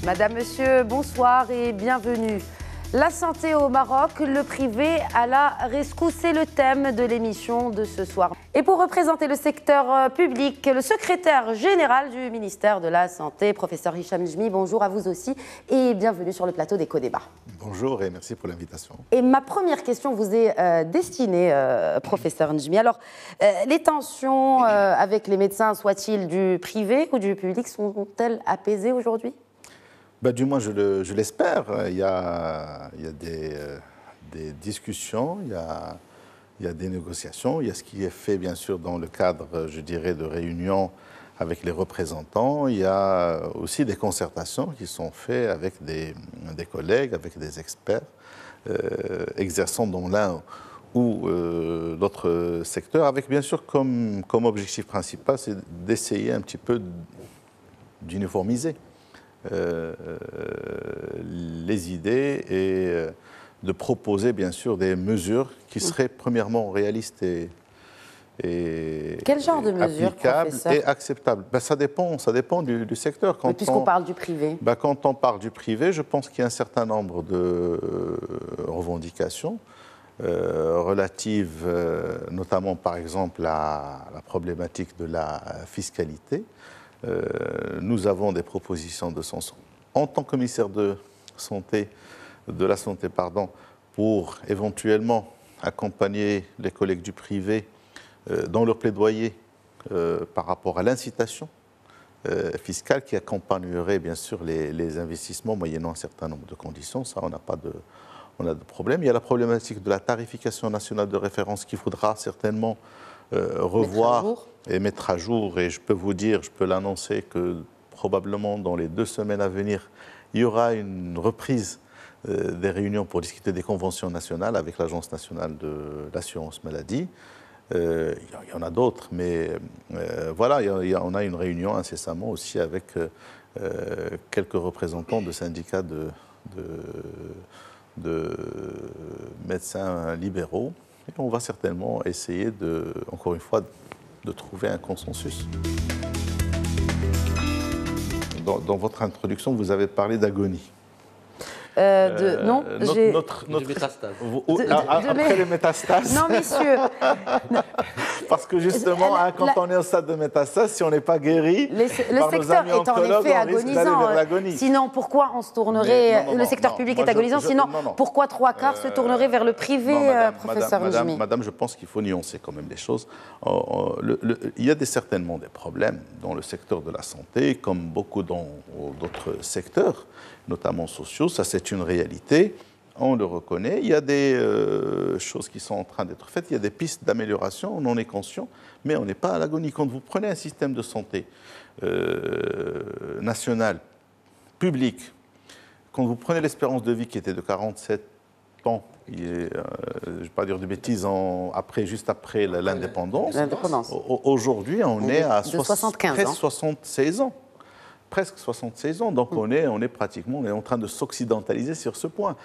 Madame, Monsieur, bonsoir et bienvenue. La santé au Maroc, le privé à la rescousse, c'est le thème de l'émission de ce soir. Et pour représenter le secteur public, le secrétaire général du ministère de la Santé, professeur Hicham Njmi, bonjour à vous aussi et bienvenue sur le plateau d'Eco-Débat. Bonjour et merci pour l'invitation. Et ma première question vous est destinée, professeur Njmi. Alors, les tensions avec les médecins, soient-ils du privé ou du public, sont-elles apaisées aujourd'hui ? Du moins, je l'espère. Il y a des discussions, il y a des négociations. Il y a ce qui est fait, bien sûr, dans le cadre, je dirais, de réunions avec les représentants. Il y a aussi des concertations qui sont faites avec des collègues, avec des experts, exerçant dans l'un ou l'autre secteur, avec, bien sûr, comme objectif principal, c'est d'essayer un petit peu d'uniformiser les idées et de proposer bien sûr des mesures qui seraient premièrement réalistes et quel genre de mesures, applicables professeur ? Et acceptables. Ça dépend du secteur. Puisqu'on parle du privé. Quand on parle du privé, je pense qu'il y a un certain nombre de revendications relatives notamment par exemple à la problématique de la fiscalité. Nous avons des propositions de sens en tant que ministère de la Santé, pour éventuellement accompagner les collègues du privé dans leur plaidoyer par rapport à l'incitation fiscale qui accompagnerait bien sûr les investissements moyennant un certain nombre de conditions. Ça, on a de problème. Il y a la problématique de la tarification nationale de référence qu'il faudra certainement revoir et mettre à jour. Et je peux vous dire, je peux l'annoncer que probablement dans les 2 semaines à venir, il y aura une reprise des réunions pour discuter des conventions nationales avec l'Agence nationale de l'assurance maladie. Il y en a d'autres, mais voilà, on a une réunion incessamment aussi avec quelques représentants de syndicats de médecins libéraux. Et on va certainement essayer, encore une fois, de trouver un consensus. Dans votre introduction, vous avez parlé d'agonie. Non, j'ai... De métastases. Après les métastases. Non, messieurs. Parce que justement, quand on est au stade de métastase, si on n'est pas guéri, le secteur est en effet agonisant. Sinon, pourquoi on se tournerait... Le secteur public est agonisant, sinon pourquoi 3/4 se tourneraient vers le privé, professeur Njmi ? Madame, je pense qu'il faut nuancer quand même les choses. Il y a certainement des problèmes dans le secteur de la santé, comme beaucoup dans d'autres secteurs, notamment sociaux. Ça, c'est une réalité. On le reconnaît. Il y a des choses qui sont en train d'être faites. Il y a des pistes d'amélioration. On en est conscient. Mais on n'est pas à l'agonie. Quand vous prenez un système de santé national, public, quand vous prenez l'espérance de vie qui était de 47 ans, je ne vais pas dire de bêtises, juste après l'indépendance, aujourd'hui, on est à 76 ans. Presque 76 ans, donc on est en train de s'occidentaliser sur ce point.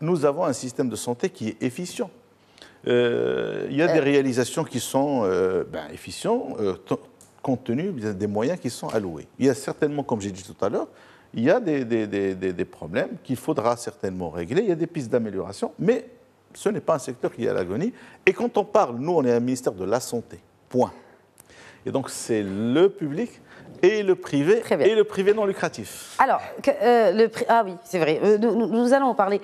Nous avons un système de santé qui est efficient. Il y a des réalisations qui sont efficientes, compte tenu des moyens qui sont alloués. Il y a certainement, comme j'ai dit tout à l'heure, il y a des problèmes qu'il faudra certainement régler. Il y a des pistes d'amélioration, mais ce n'est pas un secteur qui est à l'agonie. Et quand on parle, nous, on est un ministère de la Santé, point. Et donc, c'est le public et le privé, et le privé non lucratif. Alors, ah oui, c'est vrai, nous allons en parler.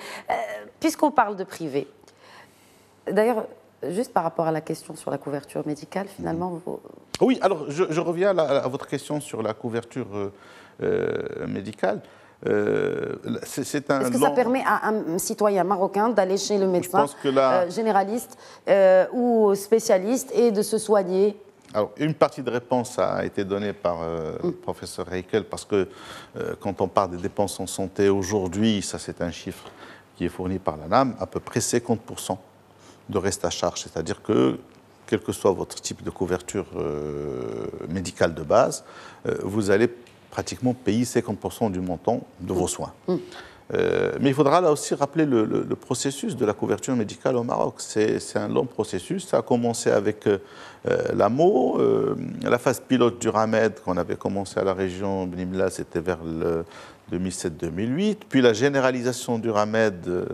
Puisqu'on parle de privé, d'ailleurs, juste par rapport à la question sur la couverture médicale, finalement... Oui, alors, je reviens à votre question sur la couverture médicale. Est-ce que ça permet à un citoyen marocain d'aller chez le médecin généraliste ou spécialiste et de se soigner ? Alors, une partie de réponse a été donnée par le professeur Heikel, parce que quand on parle des dépenses en santé aujourd'hui, ça c'est un chiffre qui est fourni par l'ANAM, à peu près 50% de reste à charge. C'est-à-dire que, quel que soit votre type de couverture médicale de base, vous allez pratiquement payer 50% du montant de vos soins. Mais il faudra là aussi rappeler le processus de la couverture médicale au Maroc. C'est un long processus. Ça a commencé avec l'AMO, la phase pilote du RAMED qu'on avait commencé à la région Benimla, c'était vers le 2007-2008, puis la généralisation du RAMED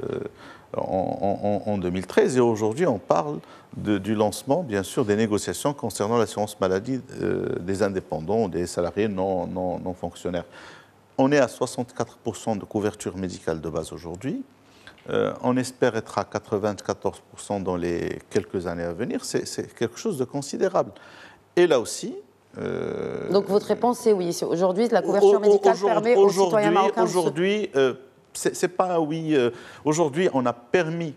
en 2013, et aujourd'hui on parle du lancement, bien sûr, des négociations concernant l'assurance maladie des indépendants, des salariés non fonctionnaires. On est à 64% de couverture médicale de base aujourd'hui. On espère être à 94% dans les quelques années à venir. C'est quelque chose de considérable. Et là aussi... Donc votre réponse est oui. Aujourd'hui, la couverture médicale permet aux citoyens marocains... Aujourd'hui, c'est pas un oui. Aujourd'hui, on a permis,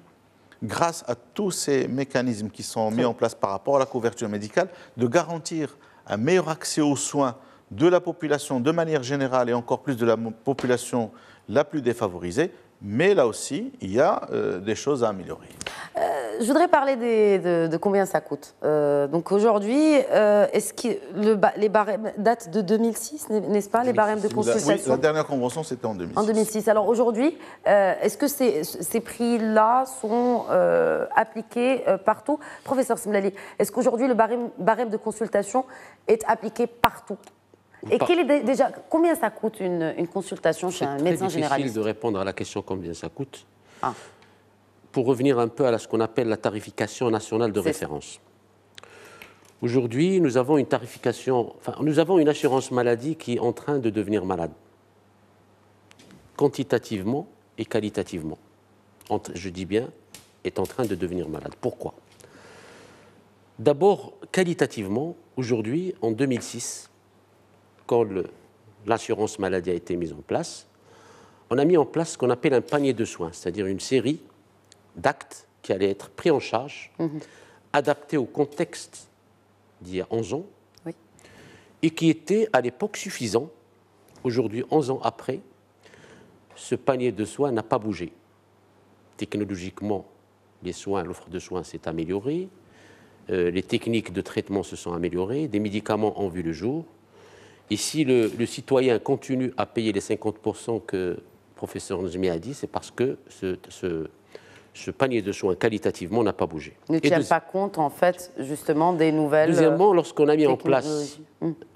grâce à tous ces mécanismes qui sont mis en place par rapport à la couverture médicale, de garantir un meilleur accès aux soins de la population de manière générale et encore plus de la population la plus défavorisée. Mais là aussi, il y a des choses à améliorer. Je voudrais parler de combien ça coûte. Donc aujourd'hui, est-ce que les barèmes datent de 2006, n'est-ce pas, les barèmes de consultation? Oui, la dernière convention, c'était en 2006. En 2006. Alors aujourd'hui, est-ce que ces prix-là sont appliqués partout? Professeur Semlali, est-ce qu'aujourd'hui, le barème de consultation est appliqué partout? Et déjà, combien ça coûte une consultation chez un médecin généraliste? C'est difficile de répondre à la question combien ça coûte. Pour revenir un peu à ce qu'on appelle la tarification nationale de référence. Aujourd'hui, nous avons une assurance maladie qui est en train de devenir malade, quantitativement et qualitativement. Je dis bien, est en train de devenir malade. Pourquoi? D'abord, qualitativement, aujourd'hui, en 2006, quand l'assurance maladie a été mise en place, on a mis en place ce qu'on appelle un panier de soins, c'est-à-dire une série d'actes qui allaient être pris en charge, adaptés au contexte d'il y a 11 ans, et qui étaient à l'époque suffisants. Aujourd'hui, 11 ans après, ce panier de soins n'a pas bougé. Technologiquement, l'offre de soins s'est améliorée, les techniques de traitement se sont améliorées, des médicaments ont vu le jour. Et si le citoyen continue à payer les 50% que le professeur Njmi a dit, c'est parce que ce panier de soins qualitativement n'a pas bougé. Ne tient pas compte, en fait, justement, des nouvelles... Deuxièmement, lorsqu'on a mis en place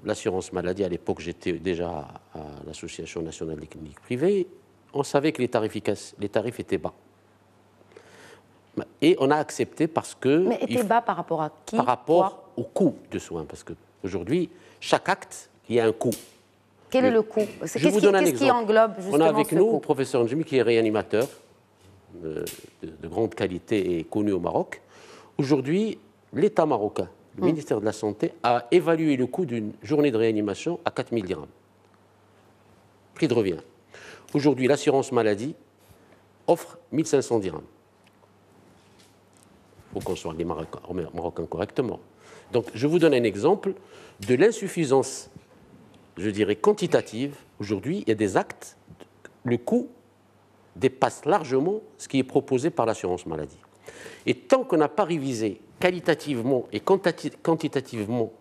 l'assurance maladie, à l'époque, j'étais déjà à l'Association nationale des cliniques privées, on savait que les tarifs étaient bas. Et on a accepté parce que... Mais étaient bas par rapport à qui? Par rapport au coût de soins. Parce qu'aujourd'hui, chaque acte, il y a un coût. Quel est le coût? Qu'est-ce qui englobe justement on a avec ce nous coût? le professeur Njmi, qui est réanimateur de grande qualité et connu au Maroc. Aujourd'hui, l'État marocain, le ministère de la Santé, a évalué le coût d'une journée de réanimation à 4 000 dirhams. Prix de revient. Aujourd'hui, l'assurance maladie offre 1 500 dirhams. Il faut qu'on soit les Marocains correctement. Donc, je vous donne un exemple de l'insuffisance, je dirais, quantitative. Aujourd'hui, il y a des actes, le coût dépasse largement ce qui est proposé par l'assurance maladie. Et tant qu'on n'a pas révisé qualitativement et quantitativement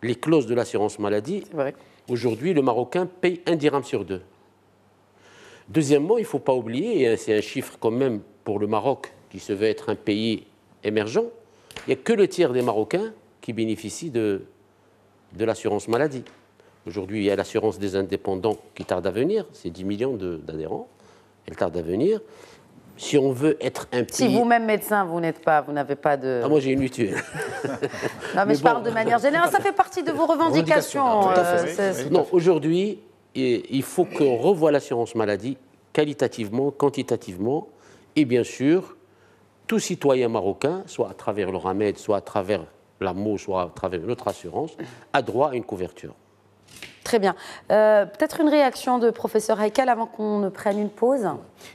les clauses de l'assurance maladie, aujourd'hui, le Marocain paye 1 dirham sur 2. Deuxièmement, il ne faut pas oublier, et c'est un chiffre quand même pour le Maroc, qui se veut être un pays émergent, il n'y a que le tiers des Marocains qui bénéficient de l'assurance maladie. Aujourd'hui, il y a l'assurance des indépendants qui tarde à venir, c'est 10 millions d'adhérents, elle tarde à venir. Si on veut être un pays... Si vous-même médecin, vous n'avez pas de... Ah, moi j'ai une mutuelle. Non, mais je parle de manière générale, ça fait partie de vos revendications. Non, aujourd'hui, il faut qu'on revoie l'assurance maladie qualitativement, quantitativement, et bien sûr, tout citoyen marocain, soit à travers le RAMED, soit à travers l'AMO, soit à travers notre assurance, a droit à une couverture. Très bien. Peut-être une réaction de professeur Haikal avant qu'on ne prenne une pause.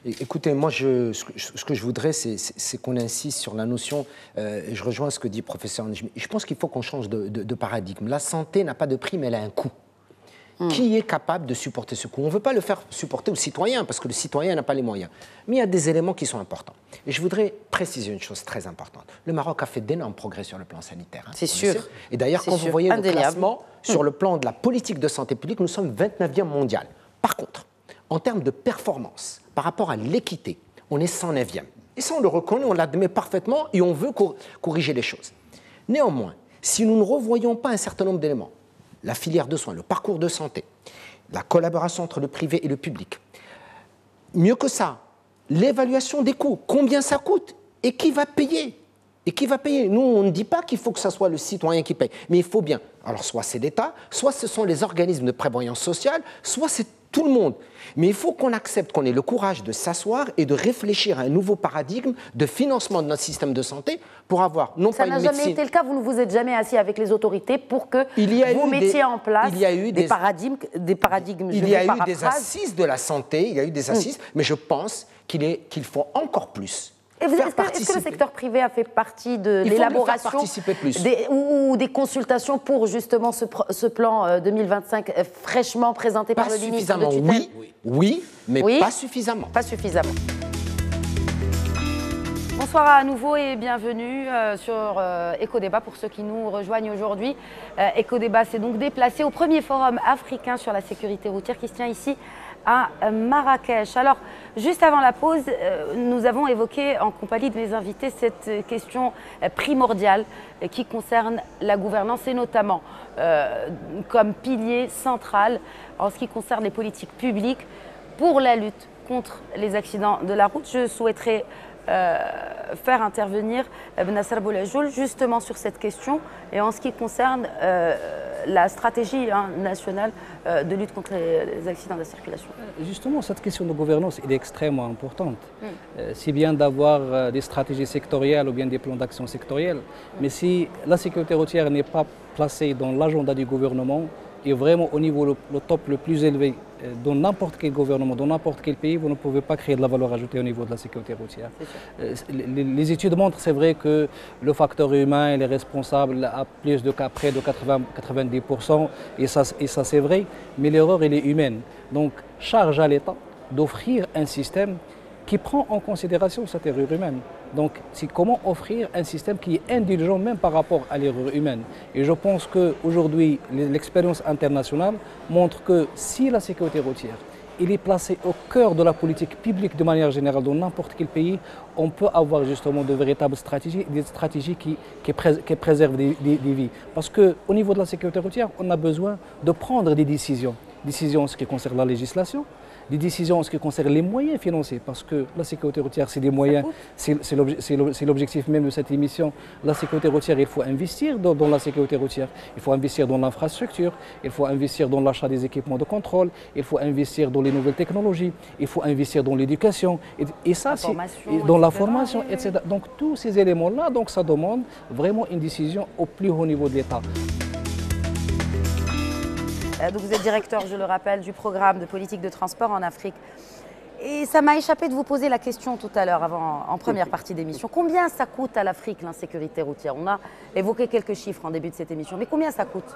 Écoutez, moi, ce que je voudrais, c'est qu'on insiste sur la notion, et je rejoins ce que dit professeur Njmi, je pense qu'il faut qu'on change de paradigme. La santé n'a pas de prix, mais elle a un coût. Qui est capable de supporter ce coût? On ne veut pas le faire supporter aux citoyens, parce que le citoyen n'a pas les moyens. Mais il y a des éléments qui sont importants. Et je voudrais préciser une chose très importante. Le Maroc a fait d'énormes progrès sur le plan sanitaire. Hein, c'est sûr. Et d'ailleurs, quand vous voyez le classement sur le plan de la politique de santé publique, nous sommes 29e mondial. Par contre, en termes de performance, par rapport à l'équité, on est 109e. Et ça, on le reconnaît, on l'admet parfaitement et on veut corriger les choses. Néanmoins, si nous ne revoyons pas un certain nombre d'éléments, la filière de soins, le parcours de santé, la collaboration entre le privé et le public, mieux que ça, l'évaluation des coûts, combien ça coûte et qui va payer. Et qui va payer? Nous, on ne dit pas qu'il faut que ce soit le citoyen qui paye, mais il faut bien. Alors, soit c'est l'État, soit ce sont les organismes de prévoyance sociale, soit c'est tout le monde. Mais il faut qu'on accepte qu'on ait le courage de s'asseoir et de réfléchir à un nouveau paradigme de financement de notre système de santé pour avoir non pas une médecine... Ça n'a jamais été le cas, vous ne vous êtes jamais assis avec les autorités pour que vous mettiez en place des paradigmes Il y a eu des assises de la santé, il y a eu des assises, mais je pense qu'il faut encore plus. Est-ce que le secteur privé a fait partie de l'élaboration ou des consultations pour justement ce plan 2025 fraîchement présenté par le ministre de tutelle? Oui, mais pas suffisamment. Pas suffisamment. Bonsoir à nouveau et bienvenue sur Ecodébat pour ceux qui nous rejoignent aujourd'hui. Ecodébat s'est donc déplacé au premier forum africain sur la sécurité routière qui se tient ici à Marrakech. Alors, juste avant la pause, nous avons évoqué en compagnie de mes invités cette question primordiale qui concerne la gouvernance et notamment comme pilier central en ce qui concerne les politiques publiques pour la lutte contre les accidents de la route. Je souhaiterais faire intervenir Bennassar Boulajoul justement sur cette question et en ce qui concerne la stratégie nationale de lutte contre les accidents de la circulation. Justement, cette question de gouvernance est extrêmement importante. C'est bien d'avoir des stratégies sectorielles ou bien des plans d'action sectoriels, mais si la sécurité routière n'est pas placée dans l'agenda du gouvernement et vraiment au niveau le top le plus élevé dans n'importe quel gouvernement, dans n'importe quel pays, vous ne pouvez pas créer de la valeur ajoutée au niveau de la sécurité routière. Les études montrent, c'est vrai, que le facteur humain il est responsable à plus de près de 90%, et ça c'est vrai, mais l'erreur elle est humaine. Donc charge à l'État d'offrir un système qui prend en considération cette erreur humaine. Donc, c'est comment offrir un système qui est indulgent même par rapport à l'erreur humaine. Et je pense qu'aujourd'hui, l'expérience internationale montre que si la sécurité routière est placée au cœur de la politique publique de manière générale dans n'importe quel pays, on peut avoir justement de véritables stratégies, des stratégies qui préservent des vies. Parce qu'au niveau de la sécurité routière, on a besoin de prendre des décisions en ce qui concerne la législation, des décisions en ce qui concerne les moyens financiers, parce que la sécurité routière, c'est des moyens, c'est l'objectif même de cette émission. La sécurité routière, il faut investir dans la sécurité routière, il faut investir dans l'infrastructure, il faut investir dans l'achat des équipements de contrôle, il faut investir dans les nouvelles technologies, il faut investir dans l'éducation, et ça, c'est dans la formation, etc. Donc tous ces éléments-là, donc ça demande vraiment une décision au plus haut niveau de l'État. Donc vous êtes directeur, je le rappelle, du programme de politique de transport en Afrique. Et ça m'a échappé de vous poser la question tout à l'heure, en première partie d'émission. Combien ça coûte à l'Afrique l'insécurité routière? On a évoqué quelques chiffres en début de cette émission, mais combien ça coûte?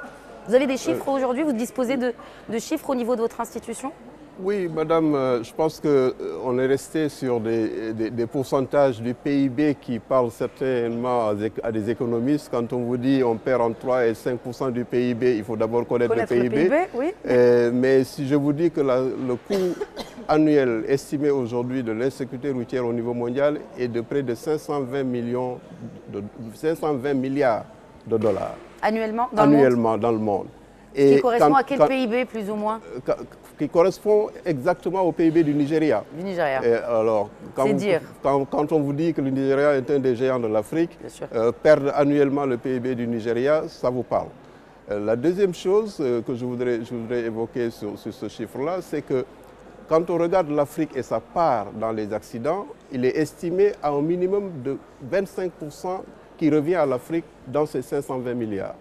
Vous avez des chiffres aujourd'hui? Vous disposez de chiffres au niveau de votre institution? Oui, madame, je pense qu'on est resté sur des pourcentages du PIB qui parlent certainement à des économistes. Quand on vous dit on perd entre 3 et 5% du PIB, il faut d'abord connaître le PIB. Oui. Mais si je vous dis que le coût annuel estimé aujourd'hui de l'insécurité routière au niveau mondial est de près de 520 milliards de dollars. Annuellement dans le monde. Et qui correspond à quel PIB plus ou moins? Qui correspond exactement au PIB du Nigeria. Du Nigeria. Alors, quand on vous dit que le Nigeria est un des géants de l'Afrique, perdre annuellement le PIB du Nigeria, ça vous parle. La deuxième chose que je voudrais évoquer sur ce chiffre-là, c'est que quand on regarde l'Afrique et sa part dans les accidents, il est estimé à un minimum de 25% qui revient à l'Afrique dans ces 520 milliards.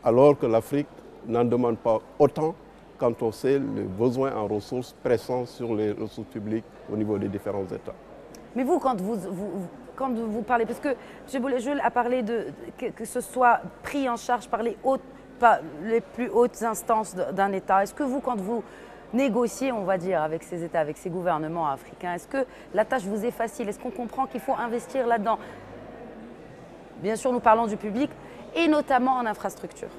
Alors que l'Afrique n'en demande pas autant quand on sait les besoins en ressources pressants sur les ressources publiques au niveau des différents États. Mais vous, quand vous parlez, parce que M. Boulajoul a parlé que ce soit pris en charge par les plus hautes instances d'un État, est-ce que vous, quand vous négociez, on va dire, avec ces États, avec ces gouvernements africains, est-ce que la tâche vous est facile? Est-ce qu'on comprend qu'il faut investir là-dedans? Bien sûr, nous parlons du public et notamment en infrastructure.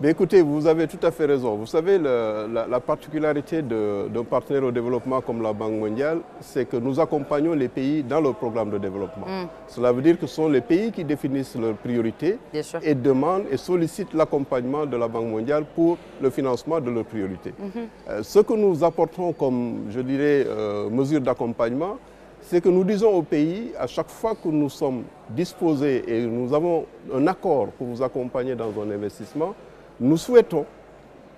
Mais écoutez, vous avez tout à fait raison. Vous savez, la particularité d'un partenaire au développement comme la Banque mondiale, c'est que nous accompagnons les pays dans leur programme de développement. Cela veut dire que ce sont les pays qui définissent leurs priorités et demandent et sollicitent l'accompagnement de la Banque mondiale pour le financement de leurs priorités. Ce que nous apportons comme, je dirais, mesure d'accompagnement, c'est que nous disons aux pays, à chaque fois que nous sommes disposés et nous avons un accord pour vous accompagner dans un investissement, nous souhaitons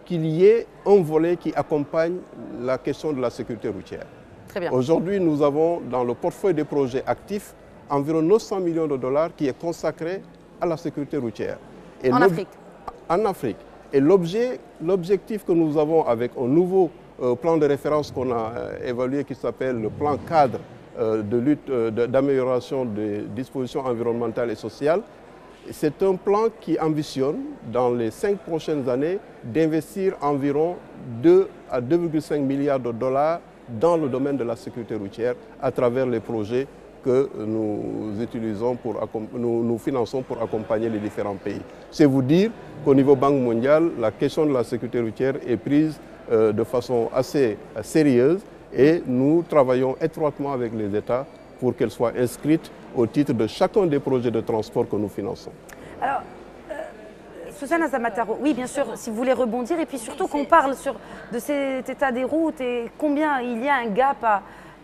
qu'il y ait un volet qui accompagne la question de la sécurité routière. Très bien. Aujourd'hui, nous avons dans le portefeuille des projets actifs environ 900 millions de dollars qui est consacré à la sécurité routière. Et en Afrique. En Afrique. Et l'objectif que nous avons avec un nouveau plan de référence qu'on a évalué qui s'appelle le plan cadre de lutte, d'amélioration des dispositions environnementales et sociales, c'est un plan qui ambitionne, dans les 5 prochaines années, d'investir environ 2 à 2,5 milliards de dollars dans le domaine de la sécurité routière à travers les projets que nous utilisons, nous finançons pour accompagner les différents pays. C'est vous dire qu'au niveau Banque mondiale, la question de la sécurité routière est prise de façon assez sérieuse et nous travaillons étroitement avec les États pour qu'elle soit inscrite au titre de chacun des projets de transport que nous finançons. Alors, Susana Zamataro, oui, bien sûr, si vous voulez rebondir, et puis surtout qu'on parle de cet état des routes et combien il y a un gap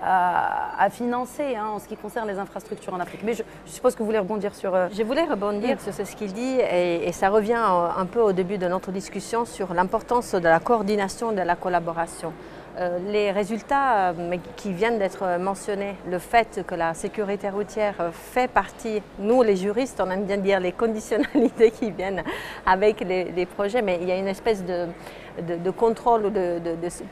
à financer en ce qui concerne les infrastructures en Afrique. Mais je suppose que vous voulez rebondir sur... Je voulais rebondir sur ce qu'il dit, et ça revient un peu au début de notre discussion sur l'importance de la coordination et de la collaboration. Les résultats qui viennent d'être mentionnés, le fait que la sécurité routière fait partie, nous les juristes, on aime bien dire les conditionnalités qui viennent avec les projets, mais il y a une espèce de contrôle ou de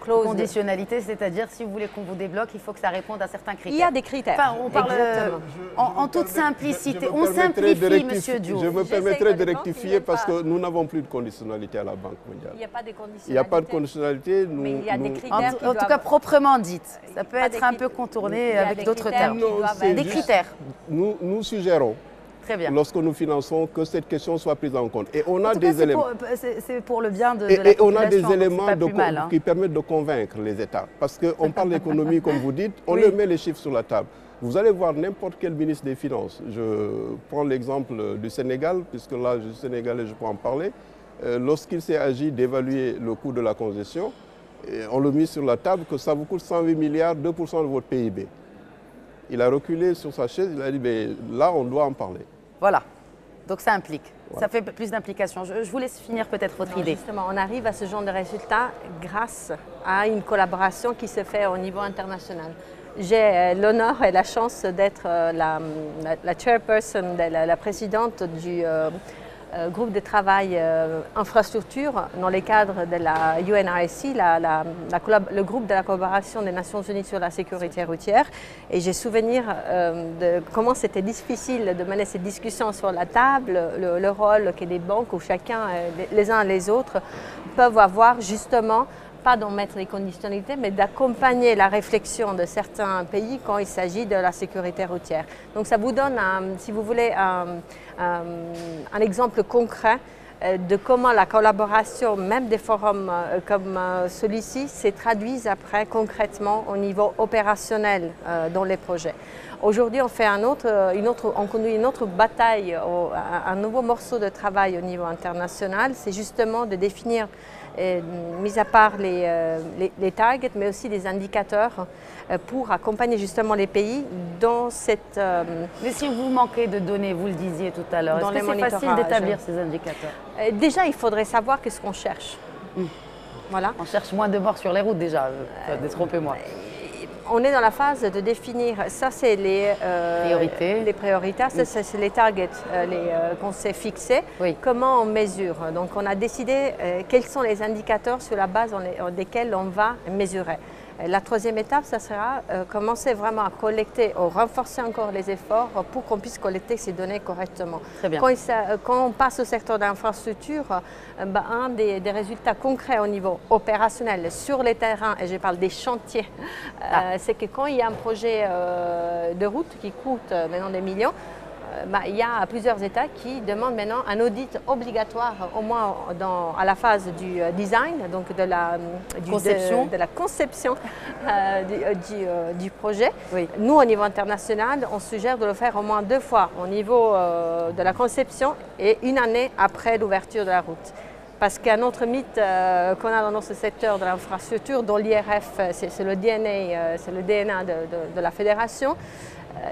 clause. Conditionnalité, c'est-à-dire si vous voulez qu'on vous débloque, il faut que ça réponde à certains critères. Il y a des critères. Enfin, on parle en toute simplicité. On simplifie, Monsieur Diouf. Je me permettrai de rectifier parce que nous n'avons plus de conditionnalité à la Banque mondiale. Il n'y a pas de conditionnalité. Il n'y a pas de conditionnalité. Mais il y a des critères. En tout cas, proprement dites. Ça peut être un peu contourné avec d'autres termes. Des critères. Nous suggérons, très bien, lorsque nous finançons, que cette question soit prise en compte. Et on a des éléments. C'est pour le bien de la population. Et on a des éléments mal, qui permettent de convaincre les États. Parce qu'on parle d'économie, comme vous dites, on leur met les chiffres sur la table. Vous allez voir n'importe quel ministre des Finances. Je prends l'exemple du Sénégal, puisque là, je suis sénégalais, je peux en parler. Lorsqu'il s'est agi d'évaluer le coût de la congestion, on l'a mis sur la table que ça vous coûte 108 milliards, 2% de votre PIB. Il a reculé sur sa chaise, il a dit, mais là, on doit en parler. Voilà. Donc ça implique. Voilà. Ça fait plus d'implication. Je vous laisse finir peut-être votre idée. Justement, on arrive à ce genre de résultats grâce à une collaboration qui se fait au niveau international. J'ai l'honneur et la chance d'être la chairperson, la présidente du groupe de travail infrastructure dans le cadre de la UNRSC, le groupe de la collaboration des Nations Unies sur la sécurité routière. Et j'ai souvenir de comment c'était difficile de mener ces discussions sur la table, le rôle que les banques, où chacun, les uns et les autres, peuvent avoir justement, pas d'en mettre les conditionnalités, mais d'accompagner la réflexion de certains pays quand il s'agit de la sécurité routière. Donc ça vous donne, si vous voulez, un exemple concret de comment la collaboration, même des forums comme celui-ci, se traduise après concrètement au niveau opérationnel dans les projets. Aujourd'hui, on fait on conduit une autre bataille, un nouveau morceau de travail au niveau international, c'est justement de définir, mis à part les targets, mais aussi des indicateurs pour accompagner justement les pays dans cette... Mais si vous manquez de données, vous le disiez tout à l'heure, est-ce que c'est facile d'établir ces indicateurs? Déjà, il faudrait savoir qu'est-ce qu'on cherche. Voilà. On cherche moins de morts sur les routes déjà, détrompez-moi. On est dans la phase de définir, ça c'est les priorités, ça c'est les targets qu'on s'est fixés, comment on mesure. Donc on a décidé quels sont les indicateurs sur la base desquels on va mesurer. La troisième étape, ça sera commencer vraiment à collecter, ou renforcer encore les efforts pour qu'on puisse collecter ces données correctement. Très bien. Quand on passe au secteur d'infrastructure, un des résultats concrets au niveau opérationnel sur les terrains, et je parle des chantiers, c'est que quand il y a un projet de route qui coûte maintenant des millions, il y a plusieurs États qui demandent maintenant un audit obligatoire, au moins à la phase du design, donc de la conception du projet. Oui. Nous, au niveau international, on suggère de le faire au moins 2 fois, au niveau de la conception et 1 année après l'ouverture de la route. Parce qu'un autre mythe qu'on a dans notre secteur de l'infrastructure, dont l'IRF, c'est le DNA de la fédération,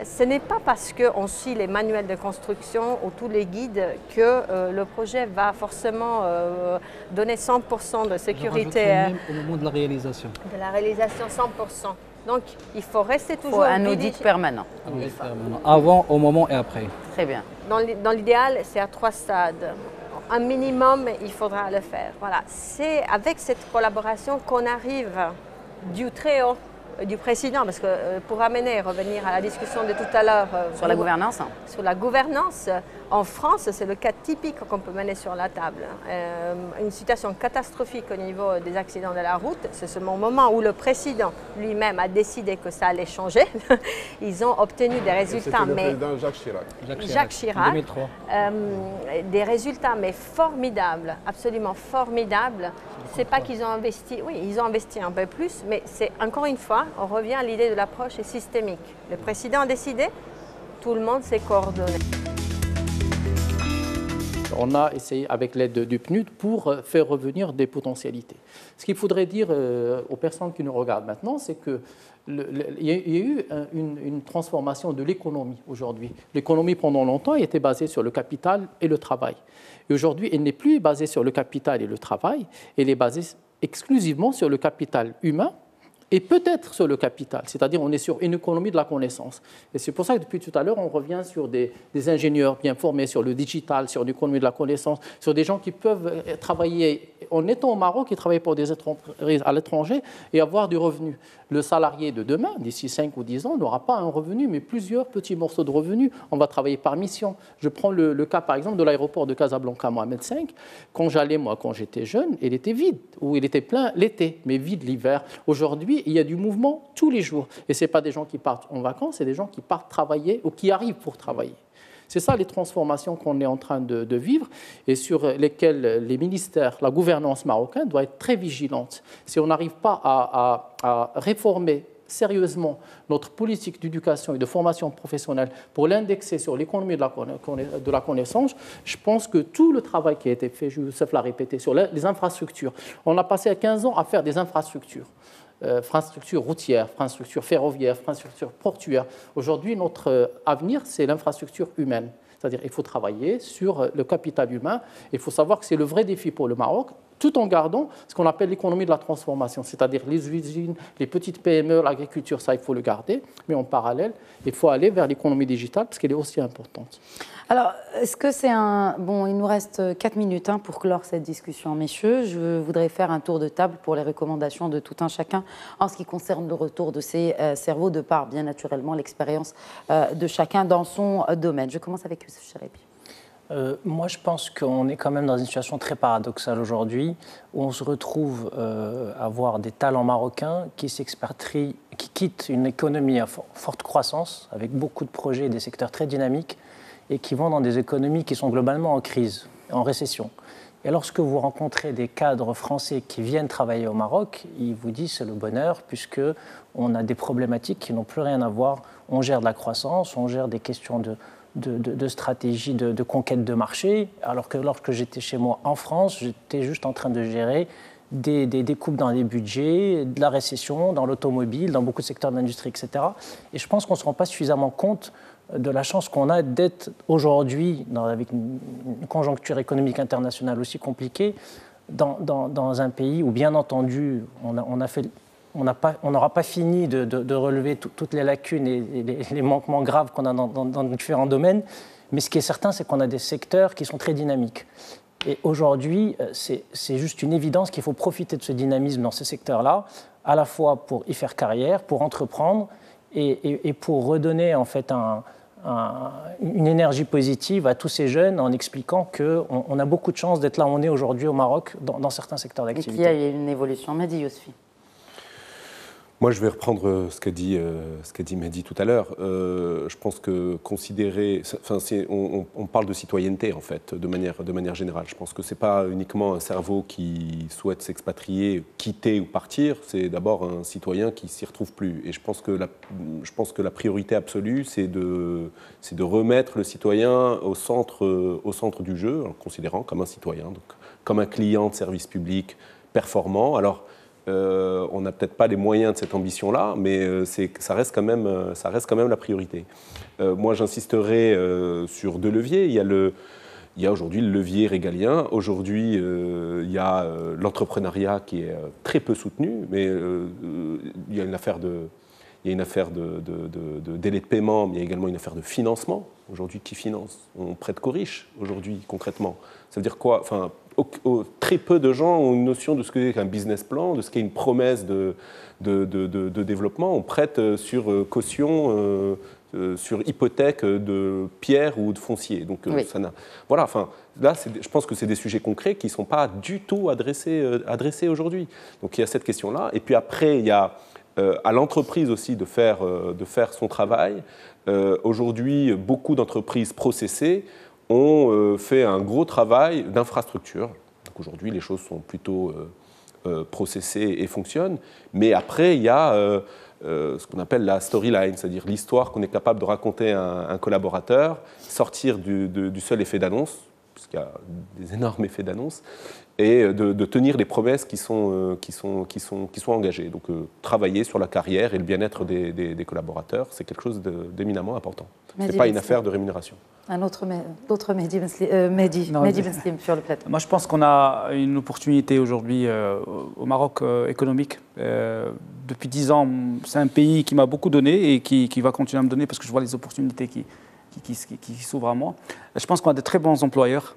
ce n'est pas parce qu'on suit les manuels de construction ou tous les guides que le projet va forcément donner 100% de sécurité. Même au moment de la réalisation. De la réalisation 100%. Donc il faut rester toujours... un audit permanent. Avant, au moment et après. Très bien. Dans l'idéal, c'est à 3 stades. Un minimum, il faudra le faire. Voilà. C'est avec cette collaboration qu'on arrive du très haut du président, parce que pour revenir à la discussion de tout à l'heure sur la gouvernance. Sur la gouvernance, en France, c'est le cas typique qu'on peut mener sur la table. Une situation catastrophique au niveau des accidents de la route, c'est ce moment où le président lui-même a décidé que ça allait changer. Ils ont obtenu des résultats, le président Jacques Chirac, 2003. Des résultats mais formidables, absolument formidables. C'est pas qu'ils ont investi, oui, ils ont investi un peu plus, mais c'est encore une fois, on revient à l'idée de l'approche systémique. Le président a décidé, tout le monde s'est coordonné. On a essayé avec l'aide du PNUD pour faire revenir des potentialités. Ce qu'il faudrait dire aux personnes qui nous regardent maintenant, c'est qu'il y a eu une transformation de l'économie aujourd'hui. L'économie, pendant longtemps, était basée sur le capital et le travail. Et aujourd'hui, elle n'est plus basée sur le capital et le travail, elle est basée exclusivement sur le capital humain et peut-être sur le capital, c'est-à-dire on est sur une économie de la connaissance. Et c'est pour ça que depuis tout à l'heure, on revient sur des ingénieurs bien formés, sur le digital, sur l'économie de la connaissance, sur des gens qui peuvent travailler en étant au Maroc et travailler pour des entreprises à l'étranger et avoir du revenu. Le salarié de demain, d'ici 5 ou 10 ans, n'aura pas un revenu, mais plusieurs petits morceaux de revenus. On va travailler par mission. Je prends le cas, par exemple, de l'aéroport de Casablanca, Mohamed V. Quand j'étais jeune, il était vide, ou il était plein l'été, mais vide l'hiver. Aujourd'hui, il y a du mouvement tous les jours. Et ce n'est pas des gens qui partent en vacances, c'est des gens qui partent travailler ou qui arrivent pour travailler. C'est ça les transformations qu'on est en train de vivre et sur lesquelles les ministères, la gouvernance marocaine doit être très vigilante. Si on n'arrive pas à réformer sérieusement notre politique d'éducation et de formation professionnelle pour l'indexer sur l'économie de la connaissance, je pense que tout le travail qui a été fait, Youssef l'a répété, sur les infrastructures, on a passé 15 ans à faire des infrastructures. Infrastructures routières, infrastructures ferroviaires, infrastructures portuaires. Aujourd'hui, notre avenir, c'est l'infrastructure humaine. C'est-à-dire qu'il faut travailler sur le capital humain. Il faut savoir que c'est le vrai défi pour le Maroc, tout en gardant ce qu'on appelle l'économie de la transformation, c'est-à-dire les usines, les petites PME, l'agriculture, ça, il faut le garder. Mais en parallèle, il faut aller vers l'économie digitale parce qu'elle est aussi importante. Alors, est-ce que c'est un... Bon, il nous reste 4 minutes pour clore cette discussion, messieurs. Je voudrais faire un tour de table pour les recommandations de tout un chacun en ce qui concerne le retour de ces cerveaux, de par, bien naturellement, l'expérience de chacun dans son domaine. Je commence avec Youssef Charabi. Moi, je pense qu'on est quand même dans une situation très paradoxale aujourd'hui, où on se retrouve à voir des talents marocains qui s'expatrient, qui quittent une économie à forte croissance, avec beaucoup de projets et des secteurs très dynamiques, et qui vont dans des économies qui sont globalement en crise, en récession. Et lorsque vous rencontrez des cadres français qui viennent travailler au Maroc, ils vous disent c'est le bonheur, puisqu'on a des problématiques qui n'ont plus rien à voir. On gère de la croissance, on gère des questions de stratégie de conquête de marché, alors que lorsque j'étais chez moi en France, j'étais juste en train de gérer des coupes dans les budgets, de la récession, dans l'automobile, dans beaucoup de secteurs de l'industrie, etc. Et je pense qu'on ne se rend pas suffisamment compte de la chance qu'on a d'être aujourd'hui, avec une conjoncture économique internationale aussi compliquée, dans un pays où, bien entendu, on n'aura pas fini de relever toutes les lacunes et les manquements graves qu'on a dans différents domaines, mais ce qui est certain, c'est qu'on a des secteurs qui sont très dynamiques. Et aujourd'hui, c'est juste une évidence qu'il faut profiter de ce dynamisme dans ces secteurs-là, à la fois pour y faire carrière, pour entreprendre et pour redonner en fait une énergie positive à tous ces jeunes en expliquant qu'on a beaucoup de chance d'être là où on est aujourd'hui au Maroc dans certains secteurs d'activité. Et qu'il y a une évolution. Mehdi Yousfi. Moi, je vais reprendre ce qu'a dit Mehdi tout à l'heure. Je pense que considérer, enfin, on parle de citoyenneté en fait, de manière générale. Je pense que c'est pas uniquement un cerveau qui souhaite s'expatrier, quitter ou partir. C'est d'abord un citoyen qui s'y retrouve plus. Et je pense que la priorité absolue, c'est de remettre le citoyen au centre du jeu, en le considérant comme un citoyen, donc comme un client de service public performant. Alors on n'a peut-être pas les moyens de cette ambition-là, mais ça reste quand même la priorité. Moi, j'insisterai sur deux leviers. Il y a aujourd'hui le levier régalien. Aujourd'hui, il y a l'entrepreneuriat qui est très peu soutenu, mais il y a une affaire de délai de paiement, mais il y a également une affaire de financement. Aujourd'hui, qui finance? On prête qu'aux riches, aujourd'hui, concrètement. Ça veut dire quoi? Enfin, très peu de gens ont une notion de ce qu'est un business plan, de ce qu'est une promesse de développement. On prête sur caution, sur hypothèque de pierre ou de foncier. Donc, oui. Voilà, enfin, là, je pense que c'est des sujets concrets qui ne sont pas du tout adressés aujourd'hui. Donc, il y a cette question-là. Et puis après, il y a à l'entreprise aussi de faire son travail. Aujourd'hui, beaucoup d'entreprises processées ont fait un gros travail d'infrastructure. Donc aujourd'hui, les choses sont plutôt processées et fonctionnent. Mais après, il y a ce qu'on appelle la storyline, c'est-à-dire l'histoire qu'on est capable de raconter à un collaborateur, sortir du seul effet d'annonce, puisqu'il y a des énormes effets d'annonce, et de tenir les promesses qui sont engagées. Donc travailler sur la carrière et le bien-être des collaborateurs, c'est quelque chose d'éminemment important. Ce n'est pas une affaire de rémunération. Un autre Mehdi Benslem sur le plateau. Moi, je pense qu'on a une opportunité aujourd'hui au Maroc économique. Depuis 10 ans, c'est un pays qui m'a beaucoup donné et qui va continuer à me donner parce que je vois les opportunités qui s'ouvrent à moi. Je pense qu'on a de très bons employeurs,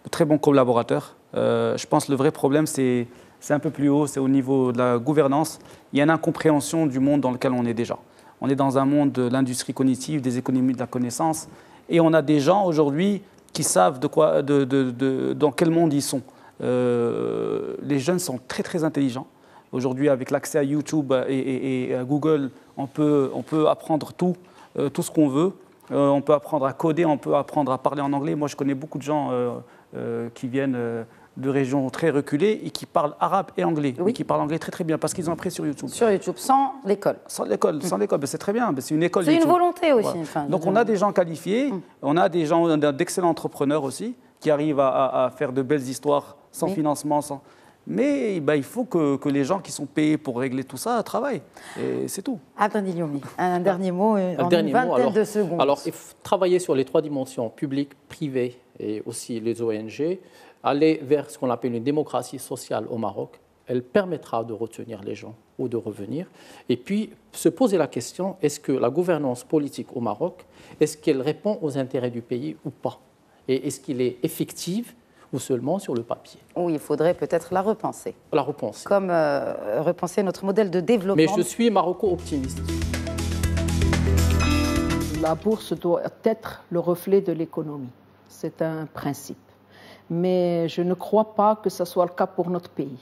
de très bons collaborateurs. Je pense que le vrai problème, c'est un peu plus haut, c'est au niveau de la gouvernance. Il y a une incompréhension du monde dans lequel on est déjà. On est dans un monde de l'industrie cognitive, des économies de la connaissance. Et on a des gens aujourd'hui qui savent dans quel monde ils sont. Les jeunes sont très très intelligents. Aujourd'hui, avec l'accès à YouTube et à Google, on peut apprendre tout ce qu'on veut. On peut apprendre à coder, on peut apprendre à parler en anglais. Moi, je connais beaucoup de gens qui viennent de régions très reculées et qui parlent arabe et anglais. Oui. Et qui parlent anglais très très bien parce qu'ils ont appris sur YouTube. Sur YouTube, sans l'école. Sans l'école, c'est très bien. C'est une école. C'est YouTube. une volonté aussi. Voilà. Enfin, donc on a des gens qualifiés, on a des gens, d'excellents entrepreneurs aussi, qui arrivent à faire de belles histoires sans financement, Mais il faut que les gens qui sont payés pour régler tout ça travaillent. Et c'est tout. Abdelhadi Lioumi, un dernier mot en une vingtaine de secondes. Alors, il faut travailler sur les trois dimensions, public, privé et aussi les ONG, aller vers ce qu'on appelle une démocratie sociale au Maroc. Elle permettra de retenir les gens ou de revenir. Et puis, se poser la question, est-ce que la gouvernance politique au Maroc, est-ce qu'elle répond aux intérêts du pays ou pas? Et est-ce qu'il est effective ou seulement sur le papier? Oui, il faudrait peut-être la repenser. La repenser. Comme repenser notre modèle de développement. Mais je suis maroco-optimiste. La bourse doit être le reflet de l'économie. C'est un principe. Mais je ne crois pas que ce soit le cas pour notre pays.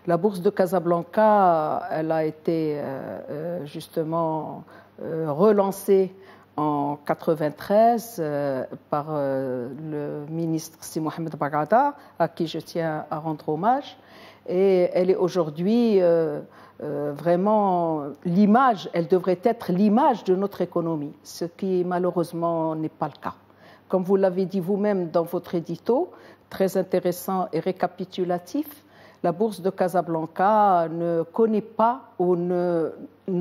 La bourse de Casablanca, elle a été justement relancée en 1993 par le ministre Si Mohamed Bagada, à qui je tiens à rendre hommage. Et elle est aujourd'hui vraiment l'image, elle devrait être l'image de notre économie, ce qui malheureusement n'est pas le cas. Comme vous l'avez dit vous-même dans votre édito, très intéressant et récapitulatif, la bourse de Casablanca ne connaît pas ou ne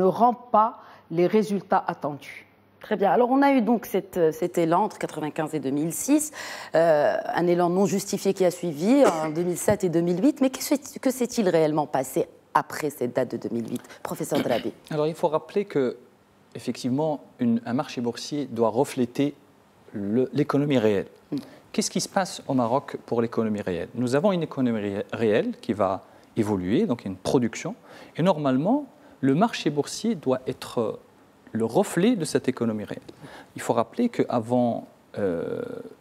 rend pas les résultats attendus. Très bien. Alors, on a eu donc cet élan entre 1995 et 2006, un élan non justifié qui a suivi en 2007 et 2008. Mais que s'est-il réellement passé après cette date de 2008, professeur Drabi? Alors, il faut rappeler que, effectivement, un marché boursier doit refléter l'économie réelle. Qu'est-ce qui se passe au Maroc pour l'économie réelle? Nous avons une économie réelle qui va évoluer, donc une production, et normalement, le marché boursier doit être le reflet de cette économie réelle. Il faut rappeler qu'avant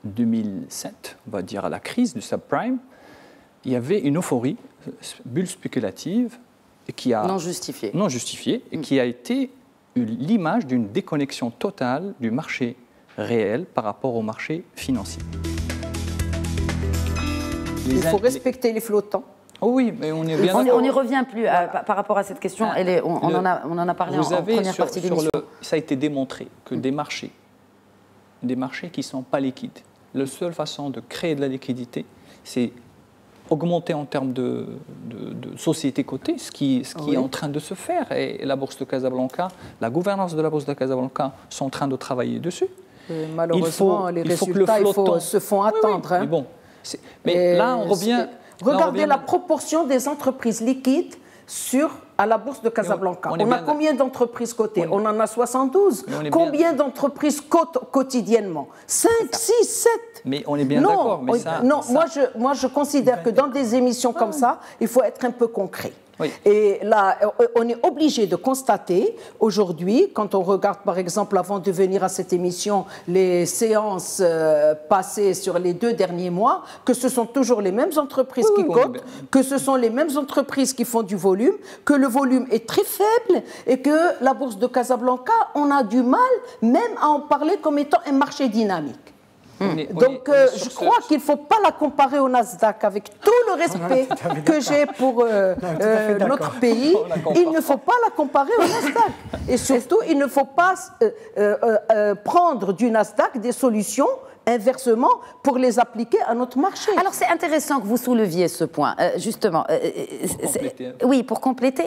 2007, on va dire à la crise du subprime, il y avait une euphorie, bulle spéculative, non justifiée, et qui a été l'image d'une déconnexion totale du marché réel par rapport au marché financier. Il faut respecter les flottants. Oh oui, mais on est bien d'accord. On n'y revient plus par rapport à cette question. On en a parlé en première partie de l'émission. Ça a été démontré que des marchés qui ne sont pas liquides, la seule façon de créer de la liquidité, c'est augmenter en termes de sociétés cotées, ce qui est en train de se faire. Et la Bourse de Casablanca, la gouvernance de la Bourse de Casablanca sont en train de travailler dessus. Malheureusement, les résultats se font attendre. Oui, mais bon, mais là, on revient... Regardez la proportion des entreprises liquides à la Bourse de Casablanca. On a combien d'entreprises cotées? On en a 72. Combien d'entreprises cotent quotidiennement? 5, 6, 7. Mais on est bien d'accord. Moi, je considère que dans des émissions comme ça, il faut être un peu concret. Oui. Et là, on est obligé de constater aujourd'hui, quand on regarde par exemple avant de venir à cette émission les séances passées sur les 2 derniers mois, que ce sont toujours les mêmes entreprises qui cotent, que ce sont les mêmes entreprises qui font du volume, que le volume est très faible et que la Bourse de Casablanca, on a du mal même à en parler comme étant un marché dynamique. Donc, je crois qu'il ne faut pas la comparer au Nasdaq, avec tout le respect que j'ai pour notre pays. Il ne faut pas la comparer au Nasdaq. Et surtout, il ne faut pas prendre du Nasdaq des solutions inversement pour les appliquer à notre marché. Alors c'est intéressant que vous souleviez ce point, justement. Oui, pour compléter,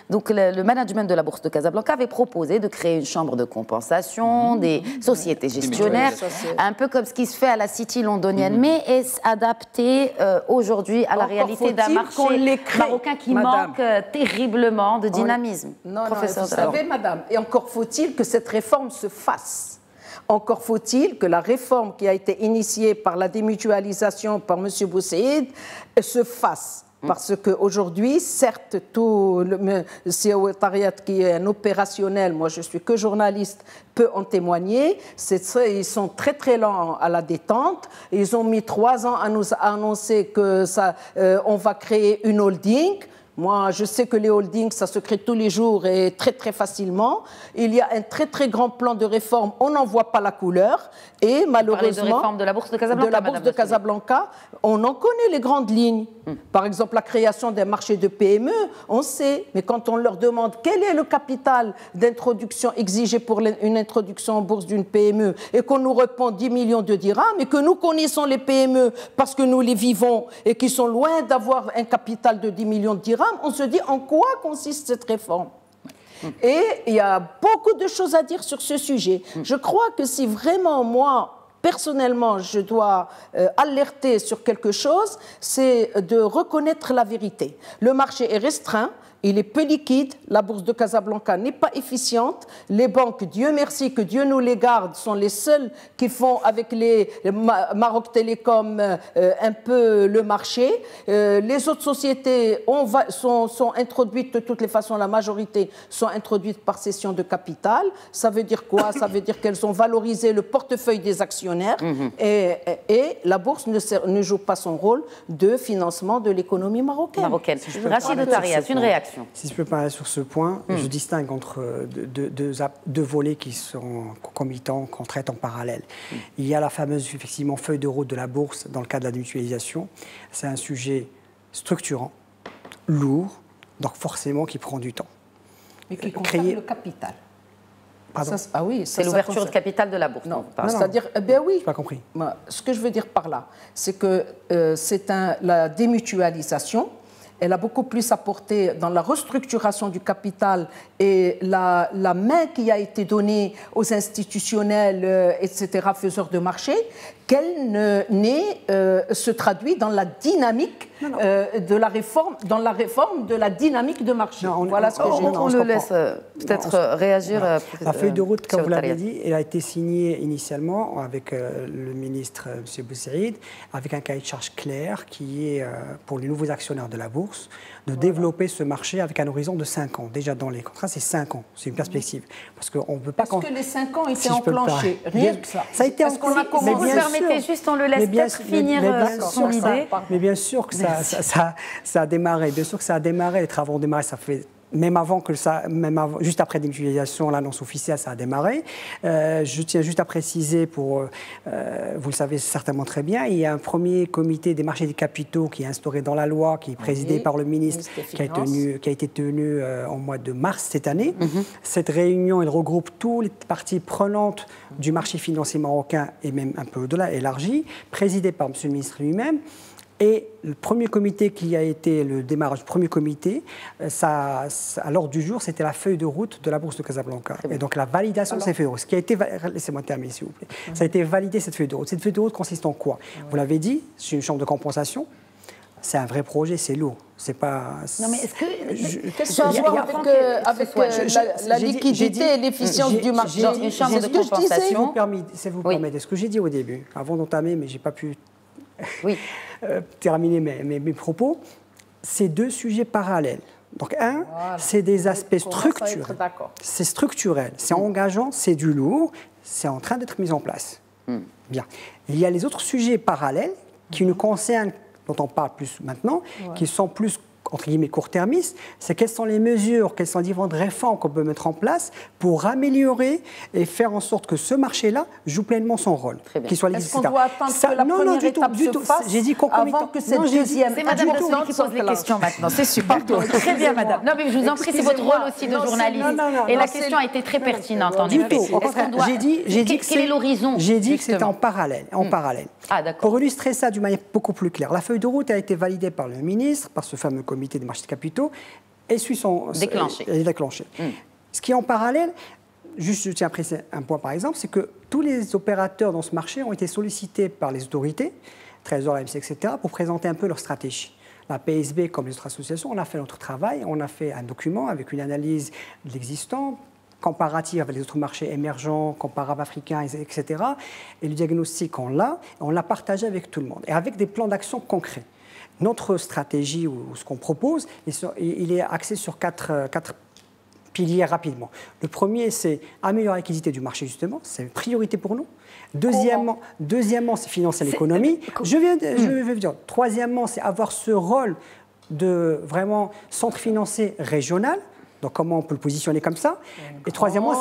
donc le management de la Bourse de Casablanca avait proposé de créer une chambre de compensation des sociétés gestionnaires, un peu comme ce qui se fait à la City londonienne, mais est adapté aujourd'hui à la réalité d'un marché marocain qui manque terriblement de dynamisme. Non, vous savez, madame, et encore faut-il que cette réforme se fasse. Encore faut-il que la réforme qui a été initiée par la démutualisation par M. Boussaïd se fasse. Parce qu'aujourd'hui, certes, tout le secrétariat qui est un opérationnel, moi je suis que journaliste, peut en témoigner. Ils sont très très lents à la détente. Ils ont mis 3 ans à nous annoncer que on va créer une holding. Moi, je sais que les holdings, ça se crée tous les jours et très, très facilement. Il y a un très, très grand plan de réforme. On n'en voit pas la couleur. Et malheureusement, de réforme de la Bourse de Casablanca. De la Bourse de Casablanca, on en connaît les grandes lignes. Par exemple, la création d'un marché de PME, on sait. Mais quand on leur demande quel est le capital d'introduction exigé pour une introduction en bourse d'une PME et qu'on nous répond 10 millions de dirhams et que nous connaissons les PME parce que nous les vivons et qui sont loin d'avoir un capital de 10 millions de dirhams, on se dit en quoi consiste cette réforme. Et il y a beaucoup de choses à dire sur ce sujet. Je crois que si vraiment moi, personnellement, je dois alerter sur quelque chose, c'est de reconnaître la vérité. Le marché est restreint. Il est peu liquide, la Bourse de Casablanca n'est pas efficiente, les banques, Dieu merci, que Dieu nous les garde, sont les seules qui font avec les Maroc Télécom un peu le marché. Les autres sociétés sont introduites de toutes les façons, la majorité sont introduites par cession de capital. Ça veut dire quoi? Ça veut dire qu'elles ont valorisé le portefeuille des actionnaires et la Bourse ne joue pas son rôle de financement de l'économie marocaine. Rachid Tarias, une réaction. Si je peux parler sur ce point, je distingue entre deux volets qui sont concomitants, qu'on traite en parallèle. Il y a la fameuse, effectivement, feuille de route de la bourse dans le cadre de la mutualisation. C'est un sujet structurant, lourd, donc forcément qui prend du temps. Mais qui concerne le capital. Pardon. C'est l'ouverture de capital de la bourse. Non, c'est-à-dire, oui. Je n'ai pas compris. Ce que je veux dire par là, c'est que la démutualisation. Elle a beaucoup plus apporté dans la restructuration du capital et la main qui a été donnée aux institutionnels, etc., faiseurs de marché, qu'elle se traduit dans la dynamique de la réforme, de la dynamique de marché. Voilà ce que j'ai dit. On le laisse peut-être réagir. La feuille de route, comme vous l'avez dit, elle a été signée initialement avec le ministre M. Boussaïd, avec un cahier de charge clair qui est pour les nouveaux actionnaires de la bourse. bourse, de développer ce marché avec un horizon de 5 ans. Déjà dans les contrats, c'est 5 ans, c'est une perspective. Parce qu'on ne peut pas... Est-ce que les 5 ans étaient enclenchés? Rien que ça. Ça a été Est-ce qu'on a commencé? Vous permettez juste, on le laisse peut-être finir son idée. Mais bien sûr que ça a démarré. Bien sûr que ça a démarré. Les travaux ont démarré, ça fait... Même avant que ça, juste après démutualisation, l'annonce officielle, ça a démarré. Je tiens juste à préciser, vous le savez certainement très bien, il y a un premier comité des marchés des capitaux qui est instauré dans la loi, qui est présidé par le ministre, qui a été tenu en mois de mars cette année. Cette réunion, elle regroupe toutes les parties prenantes du marché financier marocain et même un peu au-delà, élargi, présidé par M. le ministre lui-même. Et le premier comité qui a été le démarrage du premier comité, à l'ordre du jour, c'était la feuille de route de la Bourse de Casablanca. Et donc la validation de cette feuille de route. Ce qui a été, laissez-moi terminer s'il vous plaît. Ça a été validé, cette feuille de route. Cette feuille de route consiste en quoi? Vous l'avez dit, c'est une chambre de compensation. C'est un vrai projet, c'est lourd. C'est pas. Non, mais est-ce que. Qu'est-ce qu'on voit avec la liquidité et l'efficience du marché? Une chambre de compensation. Si vous permettez, ce que j'ai dit au début, avant d'entamer, mais je n'ai pas pu terminer mes propos, c'est deux sujets parallèles. Donc, c'est des aspects structurels. C'est structurel, c'est engageant, c'est du lourd, c'est en train d'être mis en place. Bien. Il y a les autres sujets parallèles qui nous concernent, dont on parle plus maintenant, qui sont plus, entre guillemets, court-termistes. C'est quelles sont les mesures, quelles sont les différentes réformes qu'on peut mettre en place pour améliorer et faire en sorte que ce marché-là joue pleinement son rôle. Qu'il soit lisible. Est-ce qu'on doit attendre que la première étape se fasse avant que cette deuxième... C'est Madame Dessouli qui pose les questions maintenant, c'est super. Très bien, Madame. Non, mais je vous en prie, c'est votre rôle aussi de journaliste. Et la question a été très pertinente, en effet. J'ai dit quel est l'horizon? J'ai dit que c'était en parallèle. Ah, d'accord. Pour illustrer ça d'une manière beaucoup plus claire, la feuille de route a été validée par le ministre, par ce fameux comité des marchés de capitaux, et suit son... déclenché. Ce qui est en parallèle, juste je tiens à préciser un point par exemple, c'est que tous les opérateurs dans ce marché ont été sollicités par les autorités, Trésor, AMC, etc., pour présenter un peu leur stratégie. La PSB, comme les autres associations, on a fait notre travail, on a fait un document avec une analyse de l'existant, comparative avec les autres marchés émergents, comparables africains, etc. Et le diagnostic, on l'a partagé avec tout le monde, et avec des plans d'action concrets. Notre stratégie, ou ce qu'on propose, il est axé sur quatre piliers rapidement. Le premier, c'est améliorer la liquidité du marché, justement. C'est une priorité pour nous. Deuxièmement, c'est financer l'économie. Je vais dire. Troisièmement, c'est avoir ce rôle de vraiment centre financier régional. Donc, comment on peut le positionner comme ça? Et troisièmement,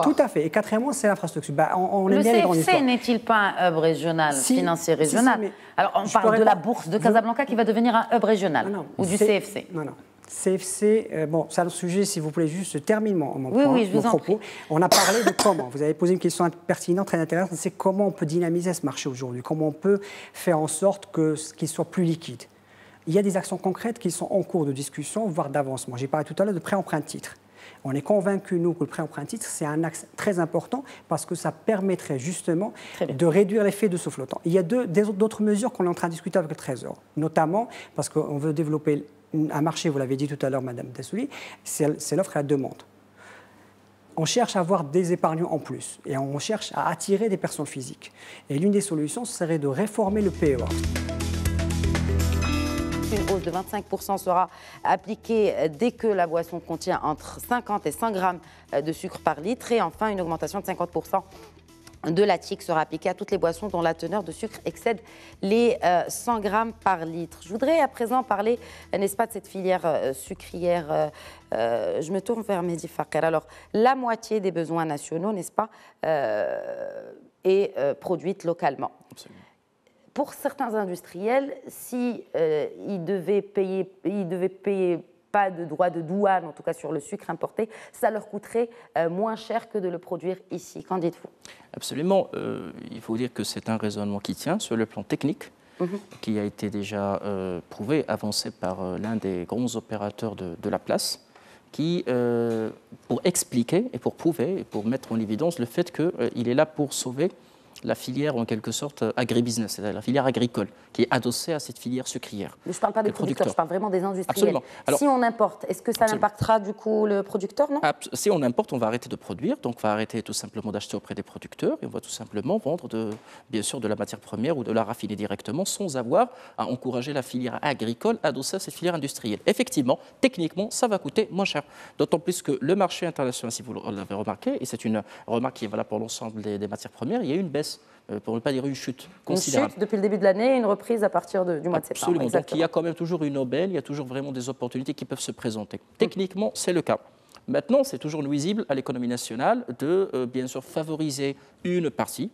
tout à fait. Et quatrièmement, c'est l'infrastructure. Le CFC n'est-il pas un hub régional, financier régional? Alors, on parle de la bourse de Casablanca qui va devenir un hub régional, ou du CFC? Non. CFC, c'est un sujet, si vous plaît, juste termine mon propos. On a parlé de comment. Vous avez posé une question pertinente, très intéressante, c'est comment on peut dynamiser ce marché aujourd'hui, comment on peut faire en sorte qu'il soit plus liquide. Il y a des actions concrètes qui sont en cours de discussion, voire d'avancement. J'ai parlé tout à l'heure de prêt-emprunt-titre. On est convaincus, nous, que le prêt-emprunt-titre, c'est un axe très important parce que ça permettrait justement de réduire l'effet de ce flottant. Il y a d'autres mesures qu'on est en train de discuter avec le Trésor, notamment parce qu'on veut développer un marché, vous l'avez dit tout à l'heure, Madame Dessouli, c'est l'offre et la demande. On cherche à avoir des épargnants en plus et on cherche à attirer des personnes physiques. Et l'une des solutions serait de réformer le PEA. Une hausse de 25% sera appliquée dès que la boisson contient entre 50 et 100 grammes de sucre par litre. Et enfin, une augmentation de 50% de la TIC sera appliquée à toutes les boissons dont la teneur de sucre excède les 100 grammes par litre. Je voudrais à présent parler, n'est-ce pas, de cette filière sucrière. Je me tourne vers Mehdi Fakar. Alors, la moitié des besoins nationaux, n'est-ce pas, est produite localement. Absolument. Pour certains industriels, si ils devaient payer pas de droits de douane, en tout cas sur le sucre importé, ça leur coûterait moins cher que de le produire ici. Qu'en dites-vous? Absolument. Il faut dire que c'est un raisonnement qui tient sur le plan technique, qui a été déjà prouvé, avancé par l'un des grands opérateurs de la place, qui, pour expliquer et pour prouver et pour mettre en évidence le fait qu'il est là pour sauver la filière en quelque sorte agribusiness, c'est-à-dire la filière agricole, qui est adossée à cette filière sucrière. Mais je ne parle pas des producteurs, je parle vraiment des industriels. Absolument. Alors, si on importe, est-ce que ça impactera du coup le producteur, non? Si on importe, on va arrêter de produire, donc on va arrêter tout simplement d'acheter auprès des producteurs et on va tout simplement vendre bien sûr de la matière première ou de la raffiner directement sans avoir à encourager la filière agricole adossée à cette filière industrielle. Effectivement, techniquement, ça va coûter moins cher. D'autant plus que le marché international, si vous l'avez remarqué, et c'est une remarque qui est valable pour l'ensemble des matières premières, il y a eu une baisse. Pour ne pas dire une chute considérable. Une chute depuis le début de l'année et une reprise à partir du mois de septembre. Absolument. Donc il y a quand même toujours une aubaine, il y a toujours vraiment des opportunités qui peuvent se présenter. Techniquement, c'est le cas. Maintenant, c'est toujours nuisible à l'économie nationale de, bien sûr, favoriser une partie.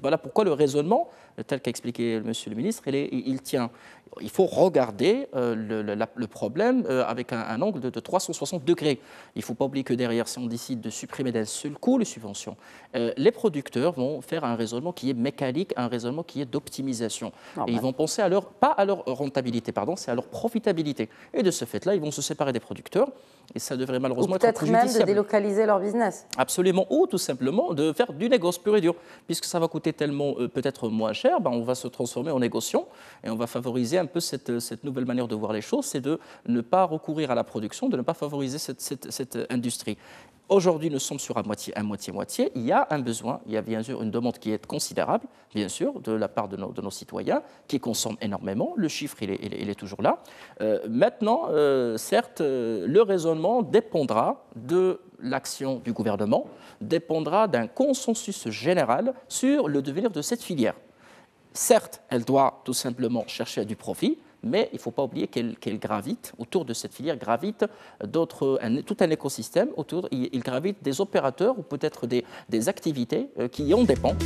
Voilà pourquoi le raisonnement, tel qu'a expliqué Monsieur le ministre, il tient. Il faut regarder le problème avec un angle de 360 degrés. Il ne faut pas oublier que derrière, si on décide de supprimer d'un seul coup les subventions, les producteurs vont faire un raisonnement qui est mécanique, un raisonnement qui est d'optimisation. Et ils vont penser pas à leur rentabilité, c'est à leur profitabilité. Et de ce fait-là, ils vont se séparer des producteurs. Et ça devrait malheureusement être préjudiciable. Peut-être même de délocaliser leur business. Absolument. Ou tout simplement de faire du négoce pur et dur. Puisque ça va coûter tellement peut-être moins cher, on va se transformer en négociant et on va favoriser un peu cette nouvelle manière de voir les choses, c'est de ne pas recourir à la production, de ne pas favoriser cette industrie. Aujourd'hui, nous sommes sur un moitié-moitié. Il y a un besoin, il y a bien sûr une demande qui est considérable, bien sûr, de la part de nos citoyens, qui consomment énormément. Le chiffre, il est toujours là. Maintenant, certes, le raisonnement dépendra de l'action du gouvernement, dépendra d'un consensus général sur le devenir de cette filière. Certes, elle doit tout simplement chercher du profit, mais il ne faut pas oublier qu'elle gravite, autour de cette filière gravite tout un écosystème, il gravite des opérateurs ou peut-être des activités qui en dépendent.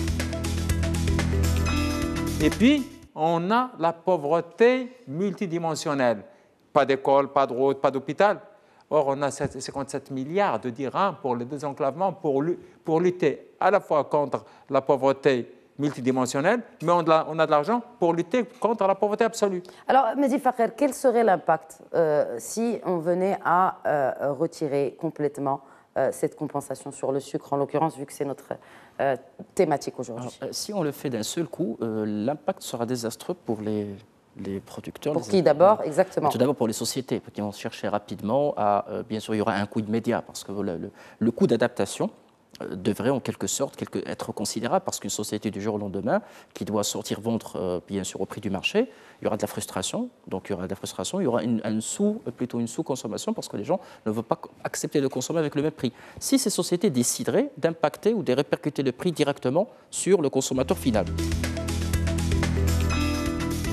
Et puis, on a la pauvreté multidimensionnelle. Pas d'école, pas de route, pas d'hôpital. Or, on a 57 milliards de dirhams pour le désenclavement, pour lutter à la fois contre la pauvreté multidimensionnelle, mais on a de l'argent pour lutter contre la pauvreté absolue. Alors, Mehdi Fakher, quel serait l'impact si on venait à retirer complètement cette compensation sur le sucre, en l'occurrence, vu que c'est notre thématique aujourd'hui? Si on le fait d'un seul coup, l'impact sera désastreux pour les producteurs. Pour qui d'abord, exactement? Tout d'abord pour les sociétés, qui vont chercher rapidement à... bien sûr, il y aura un coût immédiat, parce que le coût d'adaptation devrait en quelque sorte être considérable, parce qu'une société du jour au lendemain qui doit sortir vendre bien sûr au prix du marché, il y aura de la frustration, il y aura une sous-consommation parce que les gens ne veulent pas accepter de consommer avec le même prix. Si ces sociétés décideraient d'impacter ou de répercuter le prix directement sur le consommateur final.